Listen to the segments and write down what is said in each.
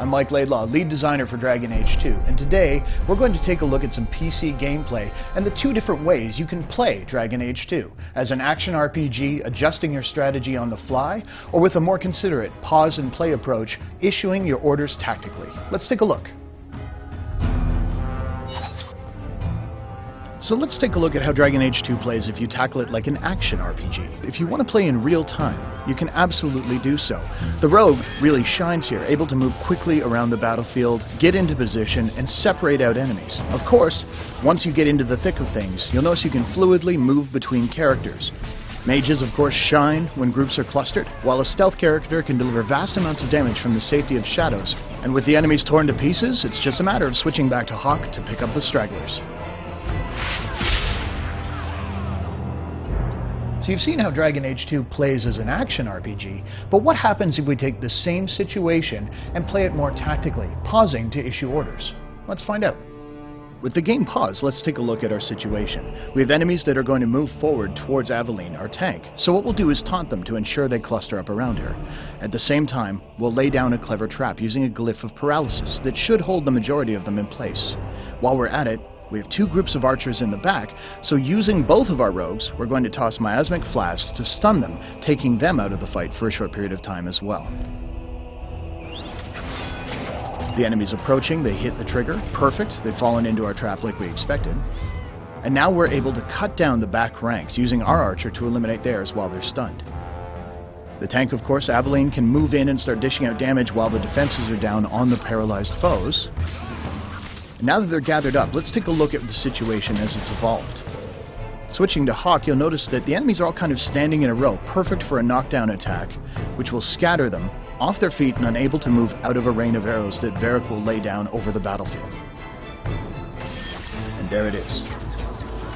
I'm Mike Laidlaw, lead designer for Dragon Age 2, and today we're going to take a look at some PC gameplay and the two different ways you can play Dragon Age 2, as an action RPG, adjusting your strategy on the fly, or with a more considerate pause and play approach, issuing your orders tactically. Let's take a look. So let's take a look at how Dragon Age 2 plays if you tackle it like an action RPG. If you want to play in real time, you can absolutely do so. The rogue really shines here, able to move quickly around the battlefield, get into position, and separate out enemies. Of course, once you get into the thick of things, you'll notice you can fluidly move between characters. Mages, of course, shine when groups are clustered, while a stealth character can deliver vast amounts of damage from the safety of shadows. And with the enemies torn to pieces, it's just a matter of switching back to Hawk to pick up the stragglers. So you've seen how Dragon Age 2 plays as an action RPG, but what happens if we take the same situation and play it more tactically, pausing to issue orders? Let's find out. With the game paused, let's take a look at our situation. We have enemies that are going to move forward towards Aveline, our tank, so what we'll do is taunt them to ensure they cluster up around her. At the same time, we'll lay down a clever trap using a glyph of paralysis that should hold the majority of them in place. While we're at it, we have two groups of archers in the back, so using both of our rogues, we're going to toss miasmic flasks to stun them, taking them out of the fight for a short period of time as well. The enemy's approaching, they hit the trigger, perfect, they've fallen into our trap like we expected. And now we're able to cut down the back ranks, using our archer to eliminate theirs while they're stunned. The tank, of course, Aveline, can move in and start dishing out damage while the defenses are down on the paralyzed foes. Now that they're gathered up, let's take a look at the situation as it's evolved. Switching to Hawk, you'll notice that the enemies are all kind of standing in a row, perfect for a knockdown attack, which will scatter them off their feet and unable to move out of a rain of arrows that Varric will lay down over the battlefield. And there it is.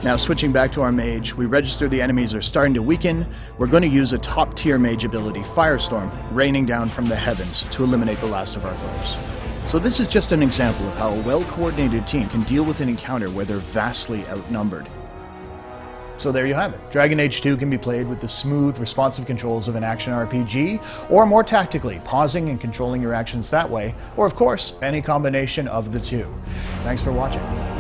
Now switching back to our mage, we register the enemies are starting to weaken. We're going to use a top-tier mage ability, Firestorm, raining down from the heavens to eliminate the last of our foes. So this is just an example of how a well-coordinated team can deal with an encounter where they're vastly outnumbered. So there you have it. Dragon Age 2 can be played with the smooth, responsive controls of an action RPG, or more tactically, pausing and controlling your actions that way, or of course, any combination of the two. Thanks for watching.